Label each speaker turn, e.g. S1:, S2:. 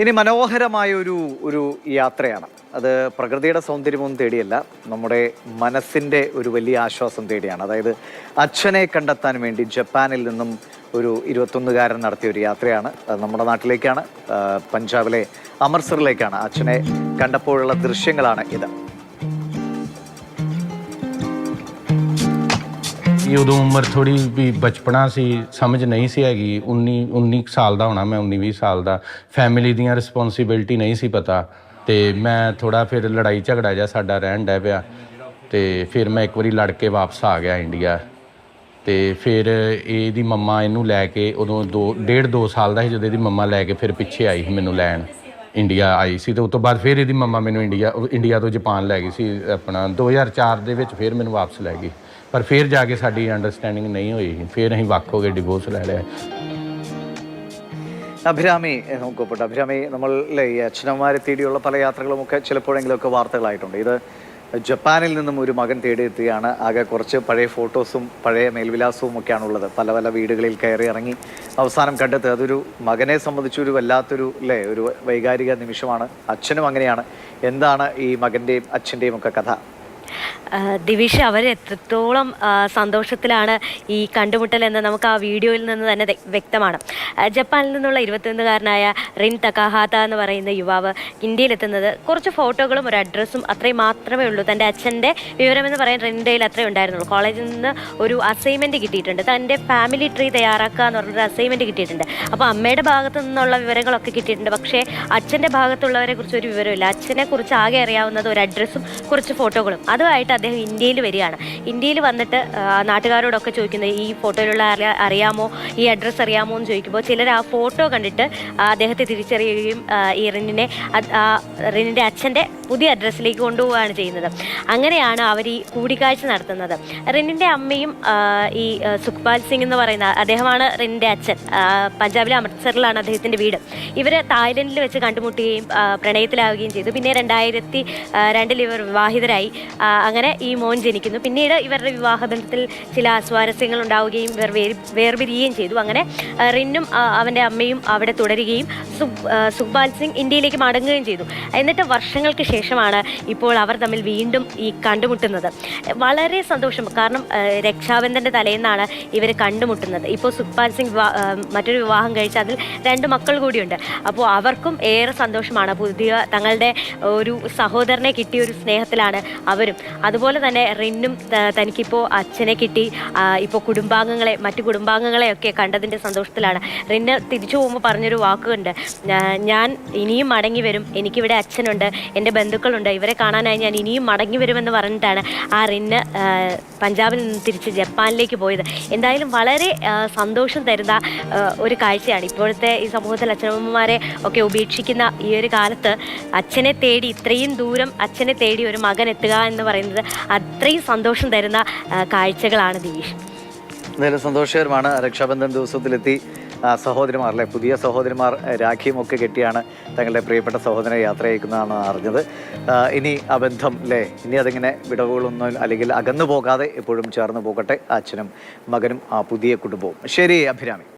S1: ഇനി മനോഹരമായ ഒരു യാത്രയാണ്. അത് പ്രകൃതിയുടെ സൗന്ദര്യമൊന്നും തേടിയല്ല, നമ്മുടെ മനസ്സിൻ്റെ ഒരു വലിയ ആശ്വാസം തേടിയാണ്. അതായത് അച്ഛനെ കണ്ടെത്താൻ വേണ്ടി ജപ്പാനിൽ നിന്നും ഒരു 21-കാരൻ നടത്തിയ ഒരു യാത്രയാണ്. നമ്മുടെ നാട്ടിലേക്കാണ്, പഞ്ചാബിലെ അമൃത്സറിലേക്കാണ്. അച്ഛനെ കണ്ടപ്പോഴുള്ള ദൃശ്യങ്ങളാണ് ഇത്.
S2: ਉਦੋਂ ਉਮਰ ਥੋੜੀ ਵੀ ਬਚਪਨਾ ਸੀ, ਸਮਝ ਨਹੀਂ ਸੀ ਹੈਗੀ। 19 ਸਾਲ ਦਾ ਹੋਣਾ ਮੈਂ, 19-20 ਸਾਲ ਦਾ। ਫੈਮਿਲੀ ਦੀਆਂ ਰਿਸਪੌਂਸਿਬਿਲਟੀ ਨਹੀਂ ਸੀ ਪਤਾ, ਤੇ ਮੈਂ ਥੋੜਾ ਫਿਰ ਲੜਾਈ ਝਗੜਾ ਜਿਹਾ ਸਾਡਾ ਰਹਿਣ ਡੈ ਪਿਆ, ਤੇ ਫਿਰ ਮੈਂ ਇੱਕ ਵਾਰੀ ਲੜ ਕੇ ਵਾਪਸ ਆ ਗਿਆ ਇੰਡੀਆ। ਤੇ ਫਿਰ ਇਹਦੀ ਮੰਮਾ ਇਹਨੂੰ ਲੈ ਕੇ ਉਦੋਂ 1.5-2 ਸਾਲ ਦਾ ਸੀ ਜਦੋਂ ਇਹਦੀ ਮੰਮਾ ਲੈ ਕੇ ਫਿਰ ਪਿੱਛੇ ਆਈ ਸੀ ਮੈਨੂੰ ਲੈਣ, ਇੰਡੀਆ ਆਈ ਸੀ। ਤੇ ਉਸ ਤੋਂ ਬਾਅਦ ਫਿਰ ਇਹਦੀ ਮੰਮਾ ਮੈਨੂੰ ਇੰਡੀਆ ਤੋਂ ਜਾਪਾਨ ਲੈ ਗਈ ਸੀ। ਆਪਣਾ 2004 ਦੇ ਵਿੱਚ ਫਿਰ ਮੈਨੂੰ ਵਾਪਸ ਲੈ ਗਈ, ਪਰ ਫਿਰ ਜਾ ਕੇ ਸਾਡੀ അണ്ടർസ്റ്റാൻഡിങ് ਨਹੀਂ ਹੋਈ। ਫਿਰ ਅਸੀਂ ਵੱਖ ਹੋ ਗਏ, ഡിവോഴ്സ് ਲੈ ਲਿਆ.
S1: അഭിരാമി നോക്കപ്പെട്ട അഭിരാമി, നമ്മൾ ഈ അച്ഛനമ്മമാരെ തേടിയുള്ള പല യാത്രകളുമൊക്കെ ചിലപ്പോഴെങ്കിലുമൊക്കെ വാർത്തകളായിട്ടുണ്ട്. ഇത് ജപ്പാനിൽ നിന്നും ഒരു മകൻ തേടിയെത്തുകയാണ്. ആകെ കുറച്ച് പഴയ ഫോട്ടോസും പഴയ മേൽവിലാസവും ഒക്കെയാണുള്ളത്. പല പല വീടുകളിൽ കയറി ഇറങ്ങി അവസാനം കണ്ടെത്തുക. അതൊരു മകനെ സംബന്ധിച്ചൊരു വല്ലാത്തൊരു ഒരു വൈകാരിക നിമിഷമാണ്. അച്ഛനും അങ്ങനെയാണ്. എന്താണ് ഈ മകൻ്റെയും അച്ഛൻ്റെയും ഒക്കെ കഥ?
S3: ദിവിഷ്, അവർ എത്രത്തോളം സന്തോഷത്തിലാണ് ഈ കണ്ടുമുട്ടൽ എന്ന് നമുക്ക് ആ വീഡിയോയിൽ നിന്ന് തന്നെ വ്യക്തമാണ്. ജപ്പാനിൽ നിന്നുള്ള 21-കാരനായ റിൻ തക്കാഹാത്ത എന്ന് പറയുന്ന യുവാവ് ഇന്ത്യയിലെത്തുന്നത് കുറച്ച് ഫോട്ടോകളും ഒരു അഡ്രസ്സും അത്രയും മാത്രമേ ഉള്ളൂ. തൻ്റെ അച്ഛൻ്റെ വിവരമെന്ന് പറയാൻ റിൻ്റെ അത്രേ ഉണ്ടായിരുന്നുള്ളൂ. കോളേജിൽ നിന്ന് ഒരു അസൈൻമെൻറ്റ് കിട്ടിയിട്ടുണ്ട്, തൻ്റെ ഫാമിലി ട്രീ തയ്യാറാക്കുക എന്ന് പറഞ്ഞൊരു അസൈൻമെൻറ്റ് കിട്ടിയിട്ടുണ്ട്. അപ്പോൾ അമ്മയുടെ ഭാഗത്തു നിന്നുള്ള വിവരങ്ങളൊക്കെ കിട്ടിയിട്ടുണ്ട്, പക്ഷേ അച്ഛൻ്റെ ഭാഗത്തുള്ളവരെ കുറിച്ച് ഒരു വിവരമില്ല. അച്ഛനെ കുറിച്ച് ആകെ അറിയാവുന്നത് ഒരു അഡ്രസ്സും കുറച്ച് ഫോട്ടോകളും. അതുമായിട്ട് അദ്ദേഹം ഇന്ത്യയിൽ വരികയാണ്. ഇന്ത്യയിൽ വന്നിട്ട് നാട്ടുകാരോടൊക്കെ ചോദിക്കുന്നത് ഈ ഫോട്ടോയിലുള്ള അറിയാമോ, ഈ അഡ്രസ്സ് അറിയാമോ എന്ന് ചോദിക്കുമ്പോൾ ചിലർ ആ ഫോട്ടോ കണ്ടിട്ട് അദ്ദേഹത്തെ തിരിച്ചറിയുകയും ഈ റിനിൻ്റെ അച്ഛൻ്റെ പുതിയ അഡ്രസ്സിലേക്ക് കൊണ്ടുപോവുകയാണ് ചെയ്യുന്നത്. അങ്ങനെയാണ് അവർ ഈ കൂടിക്കാഴ്ച നടത്തുന്നത്. റിനിൻ്റെ അമ്മയും ഈ സുഖ്പാൽ സിംഗ് എന്ന് പറയുന്ന അദ്ദേഹമാണ് റിനിൻ്റെ അച്ഛൻ. പഞ്ചാബിലെ അമൃത്സറിലാണ് അദ്ദേഹത്തിൻ്റെ വീട്. ഇവർ തായ്ലൻഡിൽ വെച്ച് കണ്ടുമുട്ടുകയും പ്രണയത്തിലാവുകയും ചെയ്തു. പിന്നെ 2002 ഇവർ വിവാഹിതരായി. അങ്ങനെ ഈ മോൻ ജനിക്കുന്നു. പിന്നീട് ഇവരുടെ വിവാഹബന്ധത്തിൽ ചില അസ്വാരസ്യങ്ങൾ ഉണ്ടാവുകയും ഇവർ വേർപിരിയുകയും ചെയ്തു. അങ്ങനെ റിന്നും അവൻ്റെ അമ്മയും അവിടെ തുടരുകയും സുഖ്പാൽ സിംഗ് ഇന്ത്യയിലേക്ക് മടങ്ങുകയും ചെയ്തു. എന്നിട്ട് വർഷങ്ങൾക്ക് ശേഷമാണ് ഇപ്പോൾ അവർ തമ്മിൽ വീണ്ടും ഈ കണ്ടുമുട്ടുന്നത്. വളരെ സന്തോഷം, കാരണം രക്ഷാബന്ധൻ്റെ തലേന്നാണ് ഇവർ കണ്ടുമുട്ടുന്നത്. ഇപ്പോൾ സുഖ്പാൽ സിംഗ് മറ്റൊരു വിവാഹം കഴിച്ച് അതിൽ 2 മക്കൾ കൂടിയുണ്ട്. അപ്പോൾ അവർക്കും ഏറെ സന്തോഷമാണ്. പുതിയ തങ്ങളുടെ ഒരു സഹോദരനെ കിട്ടിയ ഒരു സ്നേഹത്തിലാണ് അവരും. അതുപോലെ തന്നെ റിന്നും തനിക്കിപ്പോൾ അച്ഛനെ കിട്ടി, ഇപ്പോൾ മറ്റു കുടുംബാംഗങ്ങളെയൊക്കെ കണ്ടതിൻ്റെ സന്തോഷത്തിലാണ്. റിന്ന് തിരിച്ചു പോകുമ്പോൾ പറഞ്ഞൊരു വാക്കുണ്ട്, ഞാൻ ഇനിയും മടങ്ങി വരും, എനിക്കിവിടെ അച്ഛനുണ്ട്, എൻ്റെ ബന്ധുക്കളുണ്ട്, ഇവരെ കാണാനായി ഞാൻ ഇനിയും മടങ്ങി വരുമെന്ന് പറഞ്ഞിട്ടാണ് ആ റിന്ന് പഞ്ചാബിൽ നിന്ന് തിരിച്ച് ജപ്പാനിലേക്ക് പോയത്. എന്തായാലും വളരെ സന്തോഷം തരുന്ന ഒരു കാഴ്ചയാണ്. ഇപ്പോഴത്തെ ഈ സമൂഹത്തിൽ അച്ഛനമ്മമാരെ ഒക്കെ ഉപേക്ഷിക്കുന്ന ഈ ഒരു കാലത്ത് അച്ഛനെ തേടി, ഇത്രയും ദൂരം അച്ഛനെ തേടി ഒരു മകൻ എത്തുക എന്ന് പറയുന്നത് അത്രയും സന്തോഷം തരുന്ന കാഴ്ചകളാണ് ദിനേഷ്.
S1: എന്തായാലും സന്തോഷകരമാണ്. രക്ഷാബന്ധൻ ദിവസത്തിലെത്തി സഹോദരിമാർ പുതിയ സഹോദരിമാർ രാഖിയും ഒക്കെ കെട്ടിയാണ് തങ്ങളുടെ പ്രിയപ്പെട്ട സഹോദരനെ യാത്ര അയക്കുന്നതാണ് അറിഞ്ഞത്. ഇനി ആ ബന്ധം ഇനി അതിങ്ങനെ വിടവുകളൊന്നും അല്ലെങ്കിൽ അകന്നു പോകാതെ എപ്പോഴും ചേർന്ന് പോകട്ടെ അച്ഛനും മകനും ആ പുതിയ കുടുംബവും. ശരി അഭിരാമി.